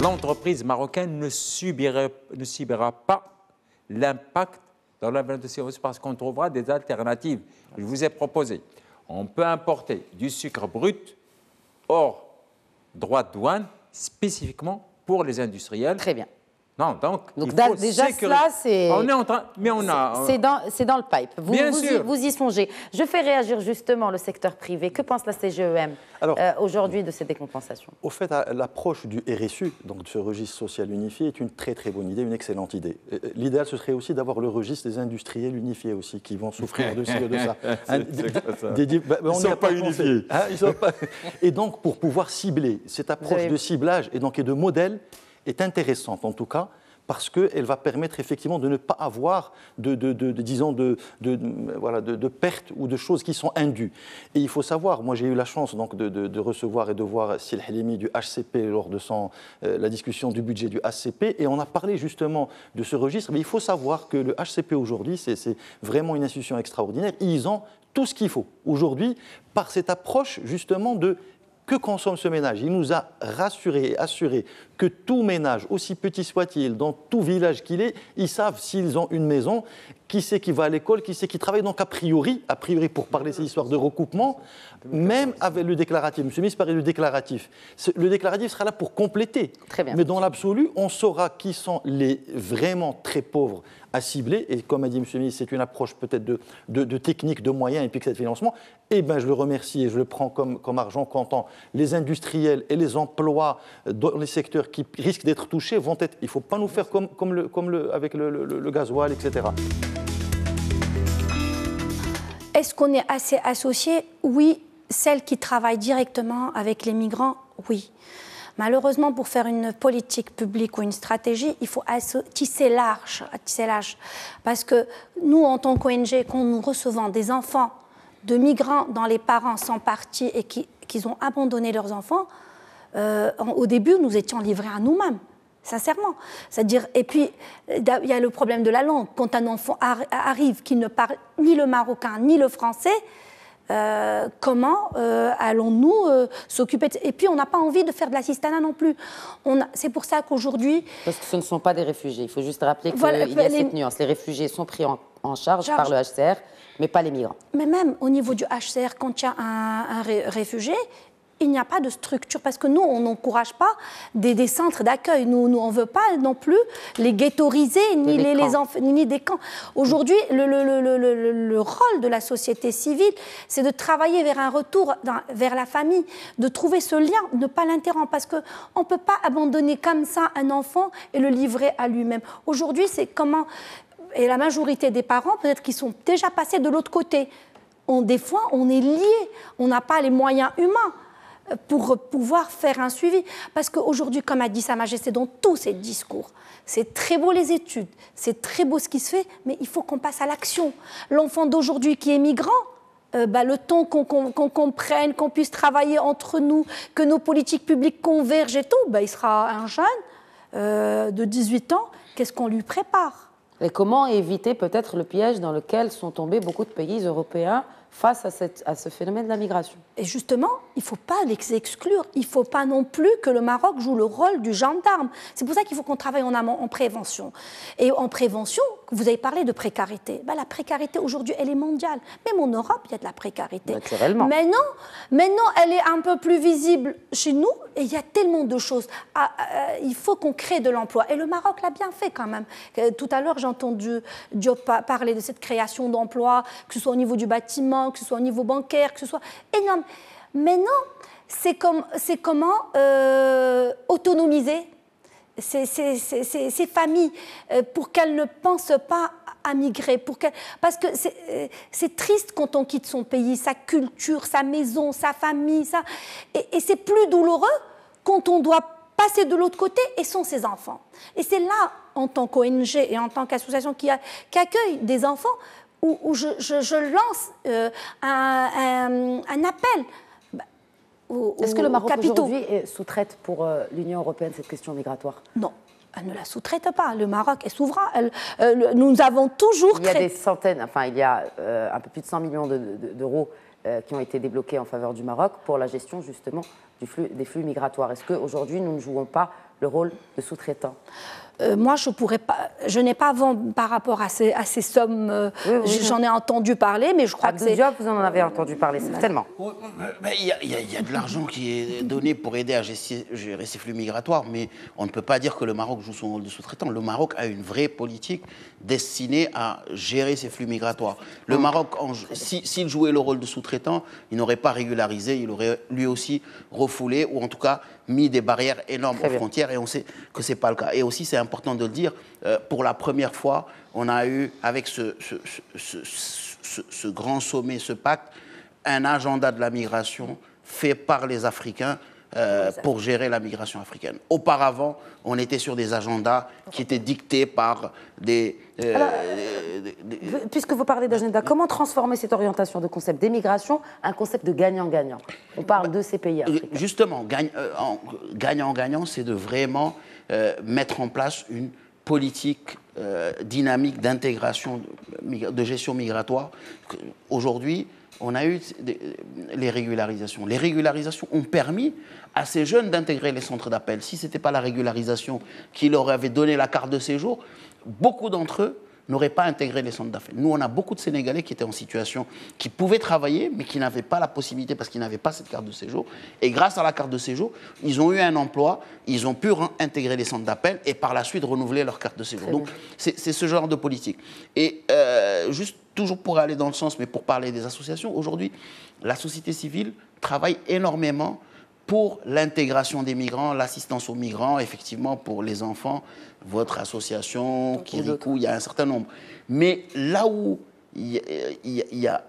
L'entreprise marocaine ne subira pas l'impact dans la vente de services parce qu'on trouvera des alternatives. Je vous ai proposé. On peut importer du sucre brut hors droit de douane spécifiquement pour les industriels. Très bien. Non, donc il déjà, faut cela, c'est... On est en train... Mais on a... C'est dans le pipe. Bien sûr. Vous y songez. Je fais réagir justement le secteur privé. Que pense la CGEM aujourd'hui de ces décompensations? Au fait, l'approche du RSU, donc de ce registre social unifié, est une très très bonne idée, une excellente idée. L'idéal, ce serait aussi d'avoir le registre des industriels unifiés aussi, qui vont souffrir de ça. Ils ne sont pas unifiés. Et donc, pour pouvoir cibler, cette approche de ciblage et de modèle, est intéressante en tout cas parce qu'elle va permettre effectivement de ne pas avoir de pertes ou de choses qui sont indues. Et il faut savoir, moi j'ai eu la chance donc de recevoir et de voir Sil Halimi du HCP lors de la discussion du budget du HCP et on a parlé justement de ce registre. Mais il faut savoir que le HCP aujourd'hui, c'est vraiment une institution extraordinaire. Ils ont tout ce qu'il faut aujourd'hui par cette approche justement de que consomme ce ménage? Il nous a rassuré et assuré que tout ménage, aussi petit soit-il, dans tout village qu'il est, ils savent s'ils ont une maison, qui c'est qui va à l'école, qui c'est qui travaille. Donc a priori, pour parler de ces histoires de recoupement, même avec le déclaratif, M. le ministre parlait du déclaratif. Le déclaratif sera là pour compléter. Très bien. Mais dans l'absolu, on saura qui sont les vraiment très pauvres à cibler. Et comme a dit M. le ministre, c'est une approche peut-être de technique, de moyens et puis de financement. Eh bien, je le remercie et je le prends comme argent comptant. Les industriels et les emplois dans les secteurs qui risquent d'être touchés vont être... Il ne faut pas nous faire avec le gasoil, etc. Est-ce qu'on est assez associé? Oui, celles qui travaillent directement avec les migrants, oui. Malheureusement, pour faire une politique publique ou une stratégie, il faut tisser large. Parce que nous, en tant qu'ONG, quand nous recevons des enfants de migrants dont les parents sont partis et qu'ils ont abandonné leurs enfants, au début, nous étions livrés à nous-mêmes. Sincèrement. C'est-à-dire, et puis, il y a le problème de la langue. Quand un enfant arrive qui ne parle ni le marocain ni le français, comment allons-nous s'occuper Et puis, on n'a pas envie de faire de l'assistanat non plus. C'est pour ça qu'aujourd'hui... Parce que ce ne sont pas des réfugiés. Il faut juste rappeler qu'il y a cette nuance. Les réfugiés sont pris en charge par le HCR, mais pas les migrants. Mais même au niveau du HCR, quand il y a un réfugié, il n'y a pas de structure, parce que nous, on n'encourage pas des centres d'accueil. Nous, on ne veut pas non plus les ghettoiser, ni des camps. Aujourd'hui, le rôle de la société civile, c'est de travailler vers un retour vers la famille, de trouver ce lien, ne pas l'interrompre, parce qu'on ne peut pas abandonner comme ça un enfant et le livrer à lui-même. Aujourd'hui, c'est comment... Et la majorité des parents, peut-être qu'ils sont déjà passés de l'autre côté. Des fois, on est liés, on n'a pas les moyens humains pour pouvoir faire un suivi. Parce qu'aujourd'hui, comme a dit Sa Majesté dans tous ses discours, c'est très beau les études, c'est très beau ce qui se fait, mais il faut qu'on passe à l'action. L'enfant d'aujourd'hui qui est migrant, le temps qu'on comprenne, qu'on puisse travailler entre nous, que nos politiques publiques convergent et tout, il sera un jeune de 18 ans, qu'est-ce qu'on lui prépare? Et comment éviter peut-être le piège dans lequel sont tombés beaucoup de pays européens face à ce phénomène de la migration? Et justement, il ne faut pas les exclure. Il ne faut pas non plus que le Maroc joue le rôle du gendarme. C'est pour ça qu'il faut qu'on travaille en amont, en prévention. Et en prévention, vous avez parlé de précarité. La précarité, aujourd'hui, elle est mondiale. Même en Europe, il y a de la précarité. Naturellement. Maintenant, elle est un peu plus visible chez nous. Et il y a tellement de choses. Il faut qu'on crée de l'emploi. Et le Maroc l'a bien fait quand même. Tout à l'heure, j'ai entendu Diop parler de cette création d'emplois, que ce soit au niveau du bâtiment, que ce soit au niveau bancaire, que ce soit énorme. Mais non, c'est comment autonomiser ces familles pour qu'elles ne pensent pas à migrer. Parce que c'est triste quand on quitte son pays, sa culture, sa maison, sa famille. Et c'est plus douloureux quand on doit passer de l'autre côté et sont ses enfants. Et c'est là, en tant qu'ONG et en tant qu'association qui accueille des enfants, où je lance un appel. Est-ce que le Maroc aujourd'hui sous-traite pour l'Union européenne cette question migratoire? Non, elle ne la sous-traite pas. Le Maroc est souverain. Nous avons toujours... Il y a des centaines, il y a un peu plus de 100 millions d'euros qui ont été débloqués en faveur du Maroc pour la gestion justement des flux migratoires. Est-ce qu'aujourd'hui nous ne jouons pas le rôle de sous-traitant? Moi, je n'ai pas vent par rapport à ces sommes. J'en ai entendu parler, mais je crois que c'est... Diop, vous en avez entendu parler, certainement. Il y a de l'argent qui est donné pour aider à gérer ces flux migratoires, mais on ne peut pas dire que le Maroc joue son rôle de sous-traitant. Le Maroc a une vraie politique destinée à gérer ces flux migratoires. Le Maroc, s'il jouait le rôle de sous-traitant, il n'aurait pas régularisé, il aurait lui aussi refoulé, ou en tout cas mis des barrières énormes aux frontières, et on sait que ce n'est pas le cas. Et aussi, c'est important de le dire, pour la première fois, on a eu, avec ce grand sommet, ce pacte, un agenda de la migration fait par les Africains pour gérer la migration africaine. Auparavant, on était sur des agendas qui étaient dictés par des... Puisque vous parlez d'agenda, comment transformer cette orientation de concept d'émigration en un concept de gagnant-gagnant? On parle de ces pays africains. Justement, gagnant-gagnant, c'est de vraiment mettre en place une politique dynamique d'intégration, de gestion migratoire. Aujourd'hui, on a eu les régularisations. Les régularisations ont permis à ces jeunes d'intégrer les centres d'appel. Si ce n'était pas la régularisation qui leur avait donné la carte de séjour, beaucoup d'entre eux n'auraient pas intégré les centres d'appel. Nous, on a beaucoup de Sénégalais qui étaient en situation, qui pouvaient travailler, mais qui n'avaient pas la possibilité parce qu'ils n'avaient pas cette carte de séjour. Et grâce à la carte de séjour, ils ont eu un emploi, ils ont pu intégrer les centres d'appel et par la suite renouveler leur carte de séjour. Donc, c'est ce genre de politique. Et juste toujours pour aller dans le sens, mais pour parler des associations, aujourd'hui, la société civile travaille énormément pour l'intégration des migrants, l'assistance aux migrants, effectivement pour les enfants, votre association, Kirikou, il y a un certain nombre. Mais là où il y a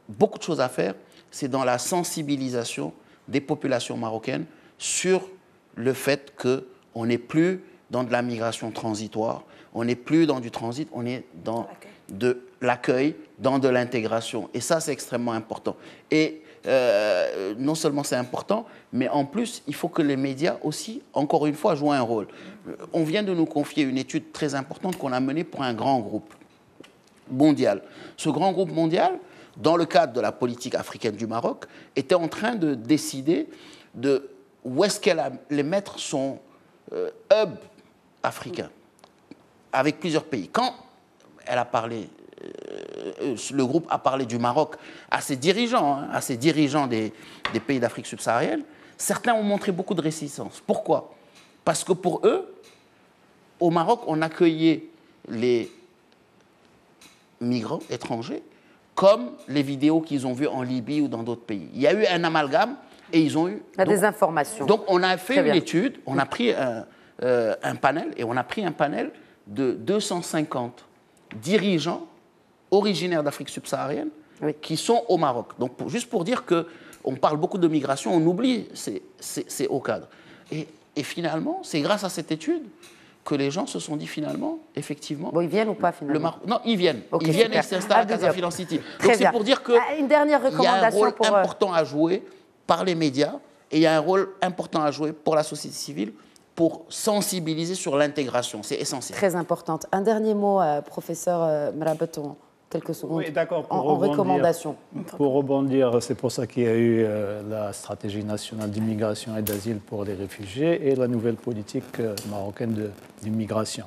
beaucoup de choses à faire, c'est dans la sensibilisation des populations marocaines sur le fait qu'on n'est plus dans de la migration transitoire, on n'est plus dans du transit, on est dans de l'accueil, dans de l'intégration. Et ça, c'est extrêmement important. Et non seulement c'est important, mais en plus, il faut que les médias aussi, encore une fois, jouent un rôle. On vient de nous confier une étude très importante qu'on a menée pour un grand groupe mondial. Ce grand groupe mondial, dans le cadre de la politique africaine du Maroc, était en train de décider de où est-ce qu'elle allait mettre son hub africain, avec plusieurs pays. Quand elle a parlé, le groupe a parlé du Maroc à ses dirigeants, des pays d'Afrique subsaharienne, certains ont montré beaucoup de réticence. Pourquoi? Parce que pour eux, au Maroc, on accueillait les migrants étrangers comme les vidéos qu'ils ont vues en Libye ou dans d'autres pays. Il y a eu un amalgame et ils ont eu... des informations. Donc on a fait une étude, on a pris un panel, et on a pris un panel de 250 dirigeants originaires d'Afrique subsaharienne qui sont au Maroc. Donc juste pour dire qu'on parle beaucoup de migration, on oublie ces hauts cadres. Et finalement, c'est grâce à cette étude que les gens se sont dit finalement, effectivement... Bon, ils viennent ou pas finalement? Non, ils viennent. Okay, ils viennent super. et s'installent à Casa Filan City. Donc c'est pour dire qu'il y a un rôle important à jouer par les médias et il y a un rôle important à jouer pour la société civile pour sensibiliser sur l'intégration. C'est essentiel. Très importante. Un dernier mot, professeur Mrabeton, quelques secondes. Oui, d'accord. En recommandation. Pour rebondir, c'est pour ça qu'il y a eu la stratégie nationale d'immigration et d'asile pour les réfugiés et la nouvelle politique marocaine d'immigration.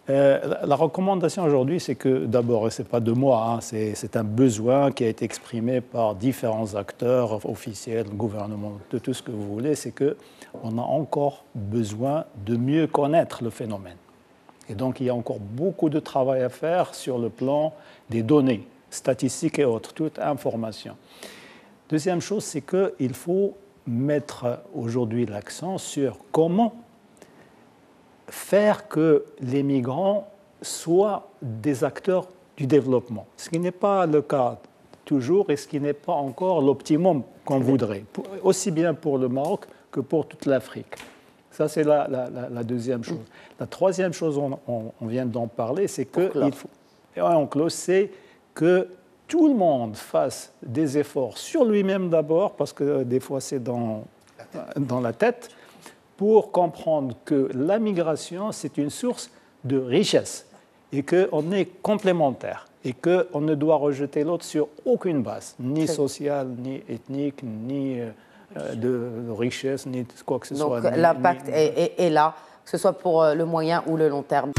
La recommandation aujourd'hui, c'est que d'abord, et ce n'est pas de moi, c'est un besoin qui a été exprimé par différents acteurs officiels, gouvernementaux, de tout ce que vous voulez, c'est qu'on a encore besoin de mieux connaître le phénomène. Et donc, il y a encore beaucoup de travail à faire sur le plan des données, statistiques et autres, toute information. Deuxième chose, c'est qu'il faut mettre aujourd'hui l'accent sur comment faire que les migrants soient des acteurs du développement, ce qui n'est pas le cas toujours et ce qui n'est pas encore l'optimum qu'on voudrait, aussi bien pour le Maroc que pour toute l'Afrique. Ça, c'est la deuxième chose. La troisième chose, on vient d'en parler, c'est c'est que tout le monde fasse des efforts sur lui-même d'abord, parce que des fois c'est dans la tête, pour comprendre que la migration, c'est une source de richesse et qu'on est complémentaires et qu'on ne doit rejeter l'autre sur aucune base, ni sociale, ni ethnique, ni de richesse, ni quoi que ce soit. Donc l'impact est là, que ce soit pour le moyen ou le long terme.